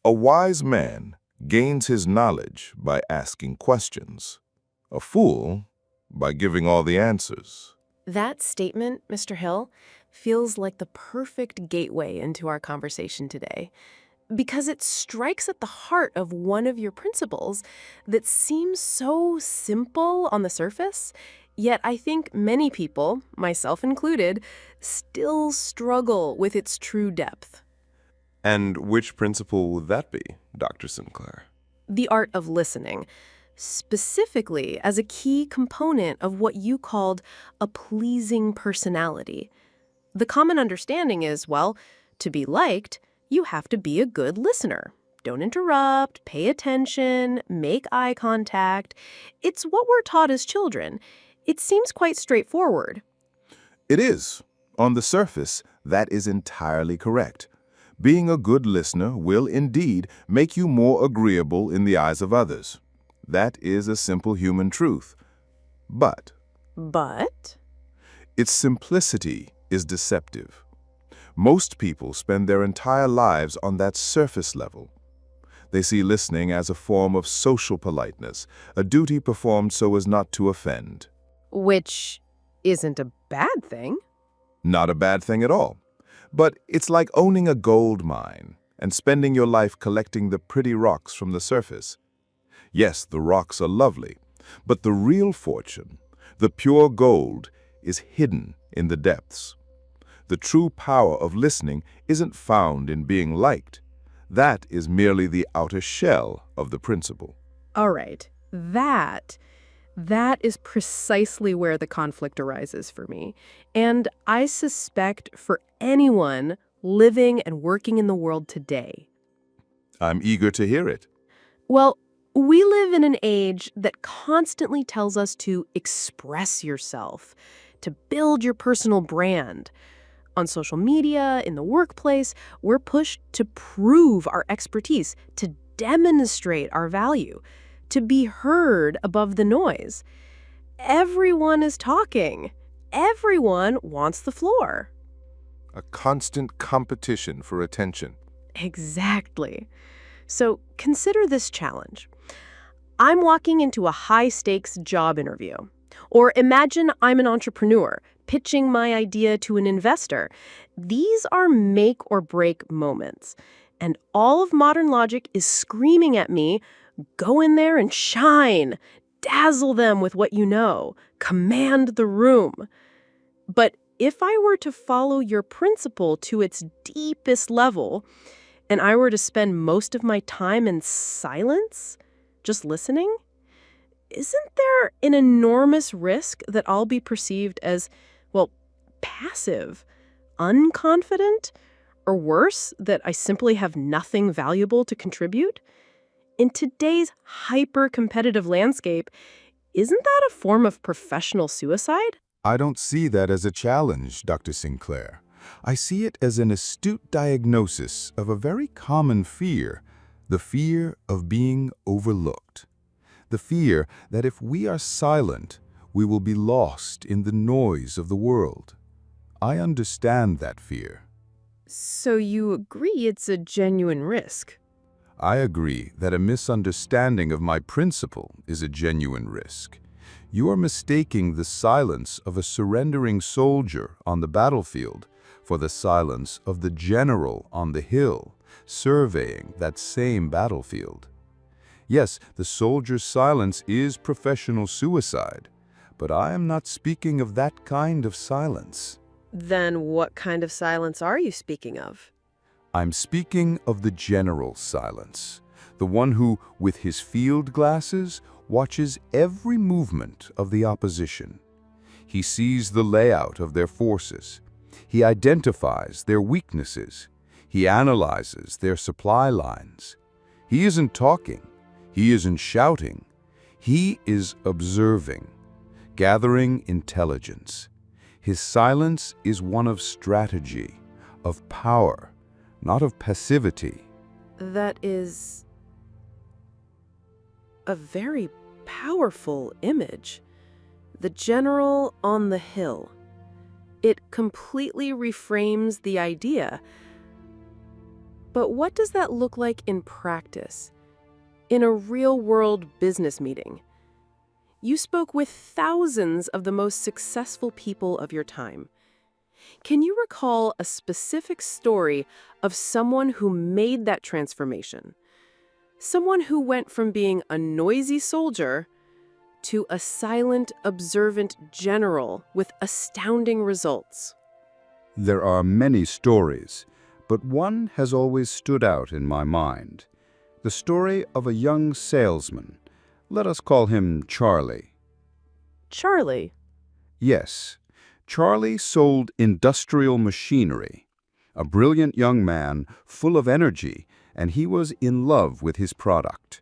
A wise man gains his knowledge by asking questions. A fool by giving all the answers. That statement, Mr. Hill, feels like the perfect gateway into our conversation today, because it strikes at the heart of one of your principles that seems so simple on the surface, yet I think many people, myself included, still struggle with its true depth. And which principle would that be, Dr. Sinclair? The art of listening, specifically as a key component of what you called a pleasing personality. The common understanding is, well, to be liked, you have to be a good listener. Don't interrupt, pay attention, make eye contact. It's what we're taught as children. It seems quite straightforward. It is. On the surface, that is entirely correct. Being a good listener will indeed make you more agreeable in the eyes of others. That is a simple human truth. But its simplicity is deceptive. Most people spend their entire lives on that surface level. They see listening as a form of social politeness, a duty performed so as not to offend. Which isn't a bad thing. Not a bad thing at all. But it's like owning a gold mine and spending your life collecting the pretty rocks from the surface. Yes, the rocks are lovely, but the real fortune, the pure gold, is hidden in the depths. The true power of listening isn't found in being liked. That is merely the outer shell of the principle. All right, that is precisely where the conflict arises for me. And I suspect for anyone living and working in the world today. I'm eager to hear it. Well, we live in an age that constantly tells us to express yourself, to build your personal brand. On social media, in the workplace, we're pushed to prove our expertise, to demonstrate our value, to be heard above the noise. Everyone is talking. Everyone wants the floor. A constant competition for attention. Exactly. So consider this challenge. I'm walking into a high-stakes job interview. Or imagine I'm an entrepreneur pitching my idea to an investor. These are make-or-break moments. And all of modern logic is screaming at me, go in there and shine. Dazzle them with what you know. Command the room. But if I were to follow your principle to its deepest level, and I were to spend most of my time in silence, just listening, isn't there an enormous risk that I'll be perceived as, well, passive, unconfident, or worse, that I simply have nothing valuable to contribute? In today's hyper-competitive landscape, isn't that a form of professional suicide? I don't see that as a challenge, Dr. Sinclair. I see it as an astute diagnosis of a very common fear, the fear of being overlooked. The fear that if we are silent, we will be lost in the noise of the world. I understand that fear. So you agree it's a genuine risk? I agree that a misunderstanding of my principle is a genuine risk. You are mistaking the silence of a surrendering soldier on the battlefield for the silence of the general on the hill, surveying that same battlefield. Yes, the soldier's silence is professional suicide, but I am not speaking of that kind of silence. Then what kind of silence are you speaking of? I'm speaking of the general silence, the one who, with his field glasses, watches every movement of the opposition. He sees the layout of their forces. He identifies their weaknesses. He analyzes their supply lines. He isn't talking. He isn't shouting. He is observing, gathering intelligence. His silence is one of strategy, of power, not of passivity. That is a very powerful image. The general on the hill. It completely reframes the idea. But what does that look like in practice? In a real-world business meeting? You spoke with thousands of the most successful people of your time. Can you recall a specific story of someone who made that transformation? Someone who went from being a noisy soldier to a silent, observant general with astounding results. There are many stories, but one has always stood out in my mind. The story of a young salesman. Let us call him Charlie. Charlie. Yes, Charlie sold industrial machinery. A brilliant young man, full of energy, and he was in love with his product.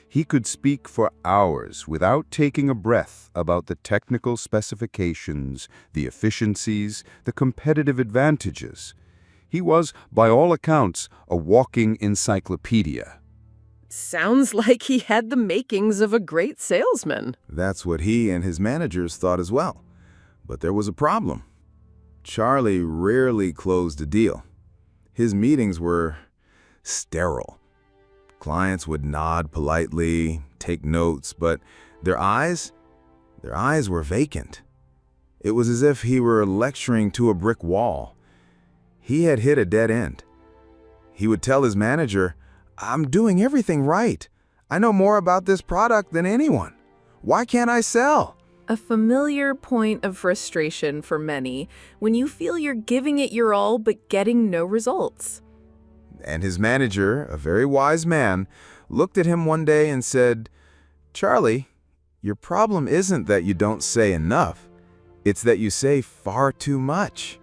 He could speak for hours without taking a breath about the technical specifications, the efficiencies, the competitive advantages. He was, by all accounts, a walking encyclopedia. Sounds like he had the makings of a great salesman. That's what he and his managers thought as well. But there was a problem. Charlie rarely closed a deal. His meetings were sterile. Clients would nod politely, take notes, but their eyes were vacant. It was as if he were lecturing to a brick wall. He had hit a dead end. He would tell his manager, "I'm doing everything right. I know more about this product than anyone. Why can't I sell?" A familiar point of frustration for many when you feel you're giving it your all but getting no results. And his manager, a very wise man, looked at him one day and said, "Charlie, your problem isn't that you don't say enough. It's that you say far too much.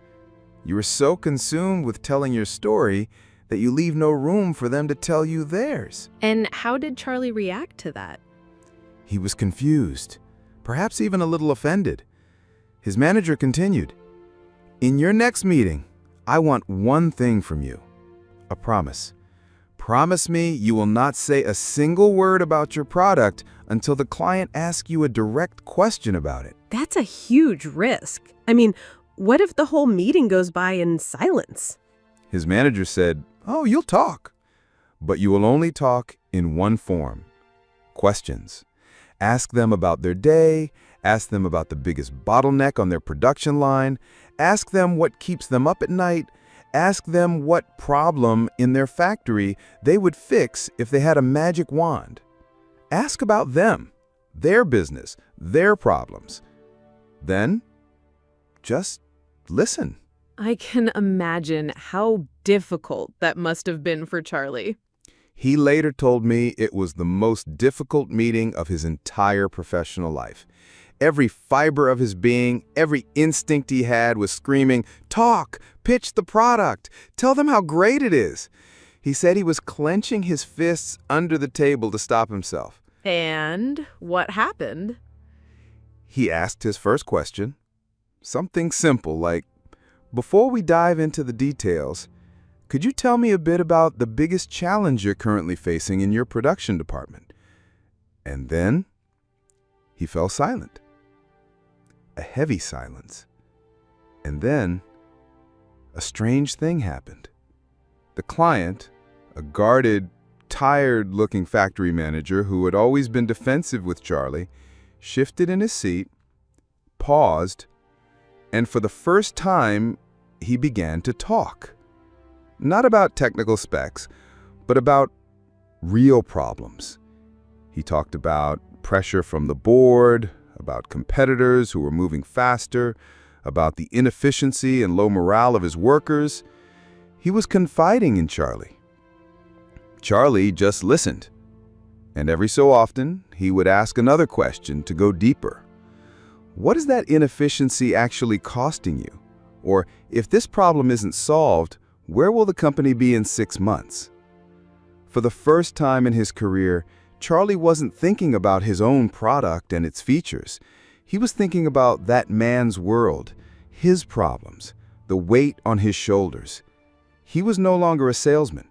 You are so consumed with telling your story that you leave no room for them to tell you theirs." And how did Charlie react to that? He was confused, perhaps even a little offended. His manager continued, "In your next meeting, I want one thing from you. A promise. Promise me you will not say a single word about your product until the client asks you a direct question about it." That's a huge risk. I mean, what if the whole meeting goes by in silence? His manager said, "Oh, you'll talk. But you will only talk in one form. Questions. Ask them about their day, ask them about the biggest bottleneck on their production line, ask them what keeps them up at night, ask them what problem in their factory they would fix if they had a magic wand. Ask about them, their business, their problems. Then, just listen." I can imagine how difficult that must have been for Charlie. He later told me it was the most difficult meeting of his entire professional life. Every fiber of his being, every instinct he had was screaming, "Talk! Pitch the product! Tell them how great it is!" He said he was clenching his fists under the table to stop himself. And what happened? He asked his first question, something simple like, "Before we dive into the details, could you tell me a bit about the biggest challenge you're currently facing in your production department?" And then he fell silent. A heavy silence. And then a strange thing happened. The client, a guarded, tired-looking factory manager who had always been defensive with Charlie, shifted in his seat, paused, and for the first time, he began to talk. Not about technical specs, but about real problems. He talked about pressure from the board, about competitors who were moving faster, about the inefficiency and low morale of his workers. He was confiding in Charlie. Charlie just listened, and every so often, he would ask another question to go deeper. What is that inefficiency actually costing you? Or if this problem isn't solved, where will the company be in 6 months? For the first time in his career, Charlie wasn't thinking about his own product and its features. He was thinking about that man's world, his problems, the weight on his shoulders. He was no longer a salesman.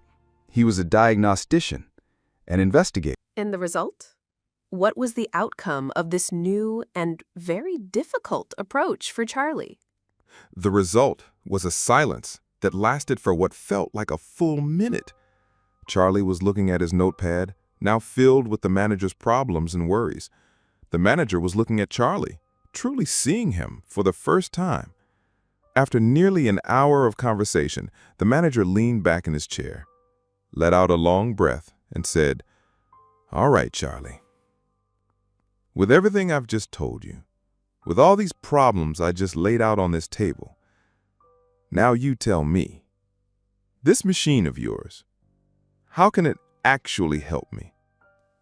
He was a diagnostician, an investigator. And the result? What was the outcome of this new and very difficult approach for Charlie? The result was a silence that lasted for what felt like a full minute. Charlie was looking at his notepad, now filled with the manager's problems and worries. The manager was looking at Charlie, truly seeing him for the first time. After nearly an hour of conversation, the manager leaned back in his chair, let out a long breath, and said, "All right, Charlie. With everything I've just told you, with all these problems I just laid out on this table, now you tell me, this machine of yours, how can it actually help me?"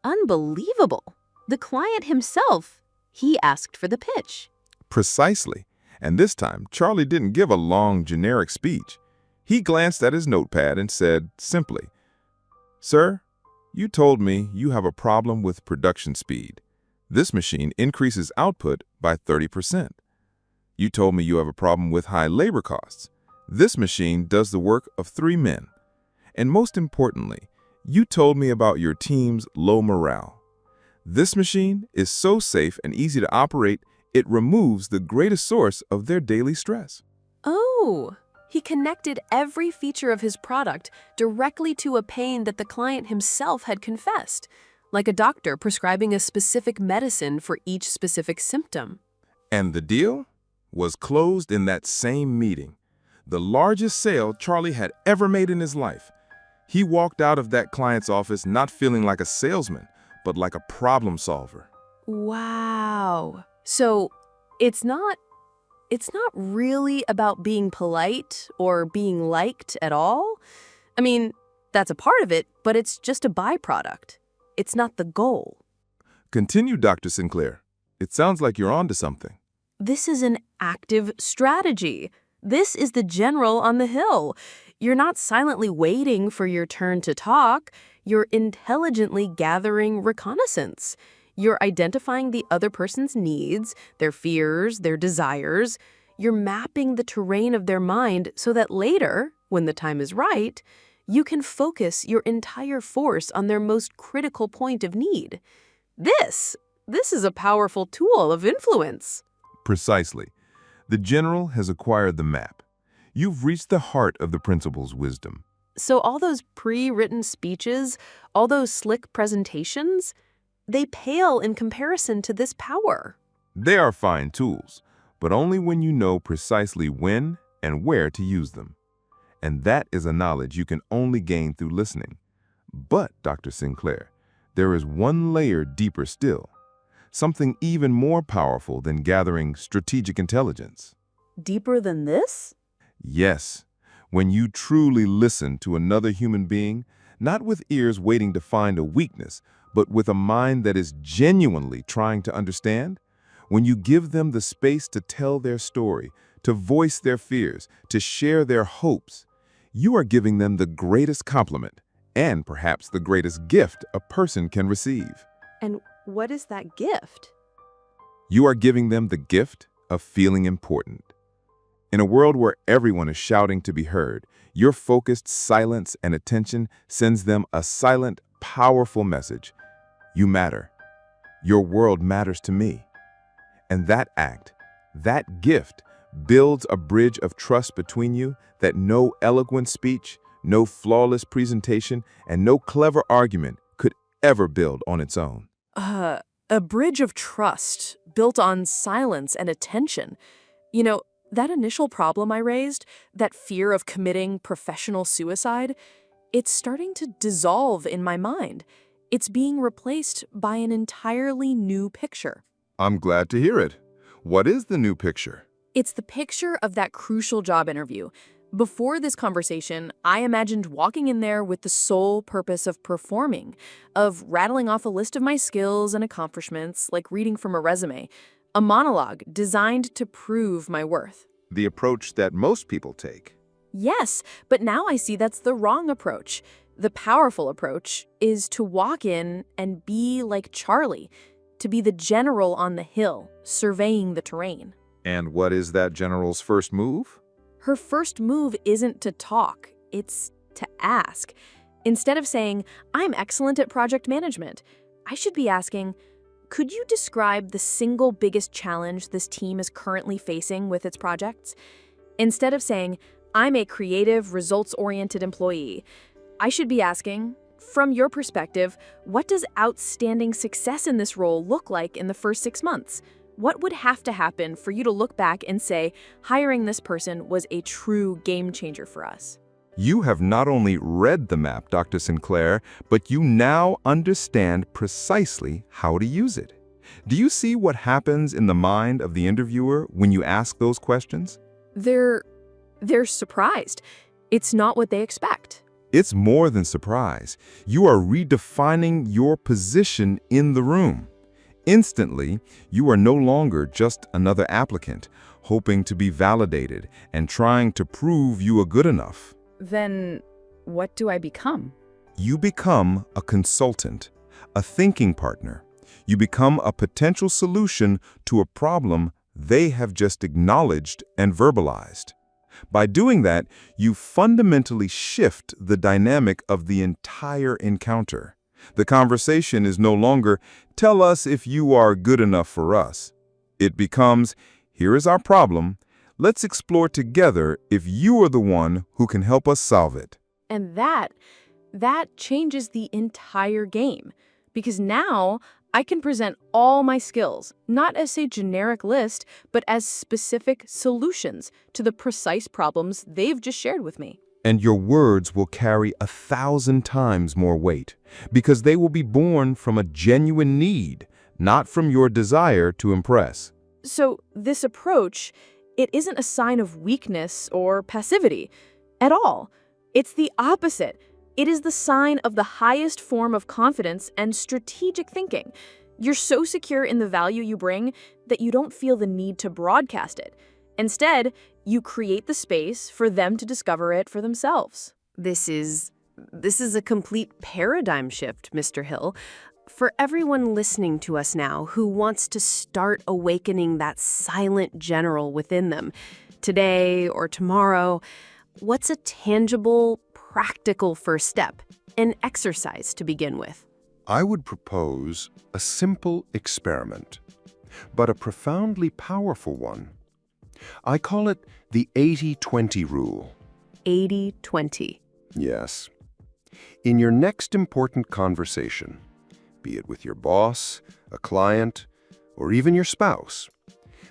Unbelievable. The client himself, he asked for the pitch. Precisely. And this time, Charlie didn't give a long, generic speech. He glanced at his notepad and said simply, "Sir, you told me you have a problem with production speed. This machine increases output by 30%. You told me you have a problem with high labor costs. This machine does the work of 3 men. And most importantly, you told me about your team's low morale. This machine is so safe and easy to operate, it removes the greatest source of their daily stress." Oh, he connected every feature of his product directly to a pain that the client himself had confessed, like a doctor prescribing a specific medicine for each specific symptom. And the deal was closed in that same meeting, the largest sale Charlie had ever made in his life. He walked out of that client's office not feeling like a salesman, but like a problem solver. Wow. So it's not really about being polite or being liked at all. I mean, that's a part of it, but it's just a byproduct. It's not the goal. Continue, Dr. Sinclair. It sounds like you're onto something. This is an active strategy. This is the general on the hill. You're not silently waiting for your turn to talk. You're intelligently gathering reconnaissance. You're identifying the other person's needs, their fears, their desires. You're mapping the terrain of their mind so that later, when the time is right, you can focus your entire force on their most critical point of need. This is a powerful tool of influence. Precisely. The general has acquired the map. You've reached the heart of the principal's wisdom. So all those pre-written speeches, all those slick presentations, they pale in comparison to this power. They are fine tools, but only when you know precisely when and where to use them. And that is a knowledge you can only gain through listening. But, Dr. Sinclair, there is one layer deeper still, something even more powerful than gathering strategic intelligence. Deeper than this? Yes, when you truly listen to another human being, not with ears waiting to find a weakness, but with a mind that is genuinely trying to understand, when you give them the space to tell their story, to voice their fears, to share their hopes, you are giving them the greatest compliment and perhaps the greatest gift a person can receive. And what is that gift? You are giving them the gift of feeling important. In a world where everyone is shouting to be heard, your focused silence and attention sends them a silent, powerful message. You matter. Your world matters to me. And that act, that gift, builds a bridge of trust between you that no eloquent speech, no flawless presentation, and no clever argument could ever build on its own. A bridge of trust built on silence and attention. You know, that initial problem I raised, that fear of committing professional suicide, it's starting to dissolve in my mind. It's being replaced by an entirely new picture. I'm glad to hear it. What is the new picture? It's the picture of that crucial job interview. Before this conversation, I imagined walking in there with the sole purpose of performing, of rattling off a list of my skills and accomplishments, like reading from a resume, a monologue designed to prove my worth. The approach that most people take. Yes, but now I see that's the wrong approach. The powerful approach is to walk in and be like Charlie, to be the general on the hill, surveying the terrain. And what is that general's first move? Her first move isn't to talk, it's to ask. Instead of saying, "I'm excellent at project management," I should be asking, "Could you describe the single biggest challenge this team is currently facing with its projects?" Instead of saying, "I'm a creative, results-oriented employee," I should be asking, from your perspective, what does outstanding success in this role look like in the first 6 months? What would have to happen for you to look back and say, hiring this person was a true game changer for us? You have not only read the map, Dr. Sinclair, but you now understand precisely how to use it. Do you see what happens in the mind of the interviewer when you ask those questions? They're surprised. It's not what they expect. It's more than surprise. You are redefining your position in the room. Instantly, you are no longer just another applicant, hoping to be validated and trying to prove you are good enough. Then what do I become? You become a consultant, a thinking partner. You become a potential solution to a problem they have just acknowledged and verbalized. By doing that, you fundamentally shift the dynamic of the entire encounter. The conversation is no longer, "Tell us if you are good enough for us." It becomes, "Here is our problem. Let's explore together if you are the one who can help us solve it." And that changes the entire game. Because now I can present all my skills, not as a generic list, but as specific solutions to the precise problems they've just shared with me. And your words will carry 1,000 times more weight, because they will be born from a genuine need, not from your desire to impress. So this approach, it isn't a sign of weakness or passivity at all. It's the opposite. It is the sign of the highest form of confidence and strategic thinking. You're so secure in the value you bring that you don't feel the need to broadcast it. Instead, you create the space for them to discover it for themselves. This is a complete paradigm shift, Mr. Hill. For everyone listening to us now who wants to start awakening that silent general within them, today or tomorrow, what's a tangible, practical first step, an exercise to begin with? I would propose a simple experiment, but a profoundly powerful one. I call it the 80-20 rule. 80-20. Yes. In your next important conversation, be it with your boss, a client, or even your spouse,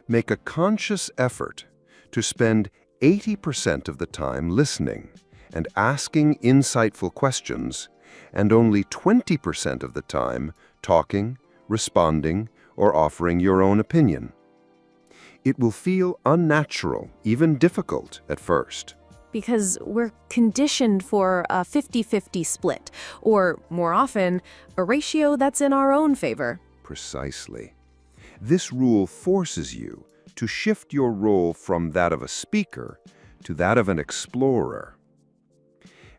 make a conscious effort to spend 80% of the time listening and asking insightful questions, and only 20% of the time talking, responding, or offering your own opinion. It will feel unnatural, even difficult at first. Because we're conditioned for a 50-50 split, or more often, a ratio that's in our own favor. Precisely. This rule forces you to shift your role from that of a speaker to that of an explorer.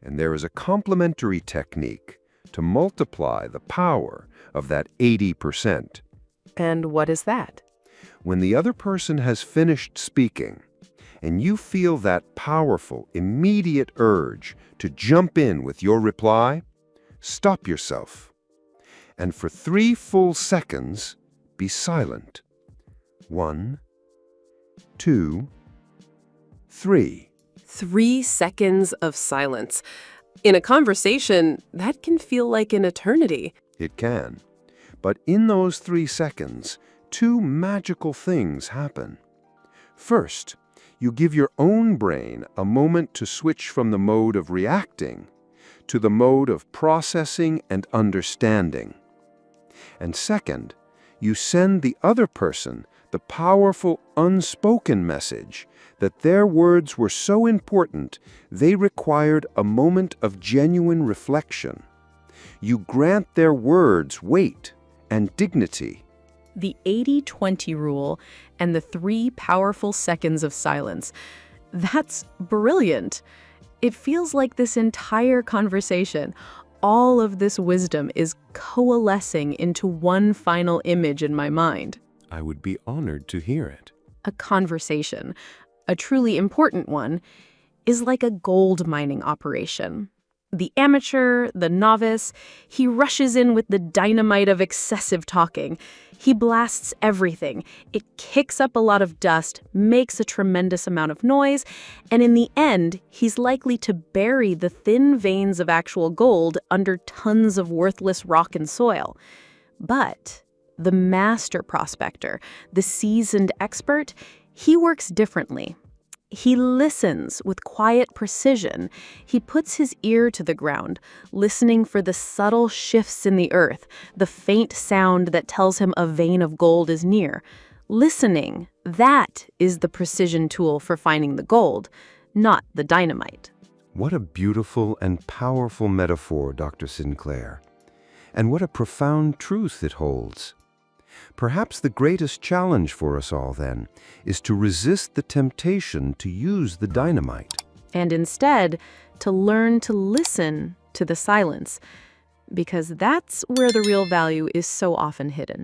And there is a complementary technique to multiply the power of that 80%. And what is that? When the other person has finished speaking, and you feel that powerful, immediate urge to jump in with your reply, stop yourself. And for 3 full seconds, be silent. 1, 2, 3. 3 seconds of silence. In a conversation, that can feel like an eternity. It can. But in those 3 seconds, 2 magical things happen. First, you give your own brain a moment to switch from the mode of reacting to the mode of processing and understanding. And second, you send the other person the powerful unspoken message that their words were so important they required a moment of genuine reflection. You grant their words weight and dignity. The 80-20 rule and the 3 powerful seconds of silence. That's brilliant. It feels like this entire conversation, all of this wisdom is coalescing into one final image in my mind. I would be honored to hear it. A conversation, a truly important one, is like a gold mining operation. The amateur, the novice, he rushes in with the dynamite of excessive talking. He blasts everything. It kicks up a lot of dust, makes a tremendous amount of noise, and in the end, he's likely to bury the thin veins of actual gold under tons of worthless rock and soil. But the master prospector, the seasoned expert, he works differently. He listens with quiet precision. He puts his ear to the ground, listening for the subtle shifts in the earth, the faint sound that tells him a vein of gold is near. Listening, that is the precision tool for finding the gold, not the dynamite. What a beautiful and powerful metaphor, Dr. Sinclair. And what a profound truth it holds. Perhaps the greatest challenge for us all, then, is to resist the temptation to use the dynamite. And instead, to learn to listen to the silence, because that's where the real value is so often hidden.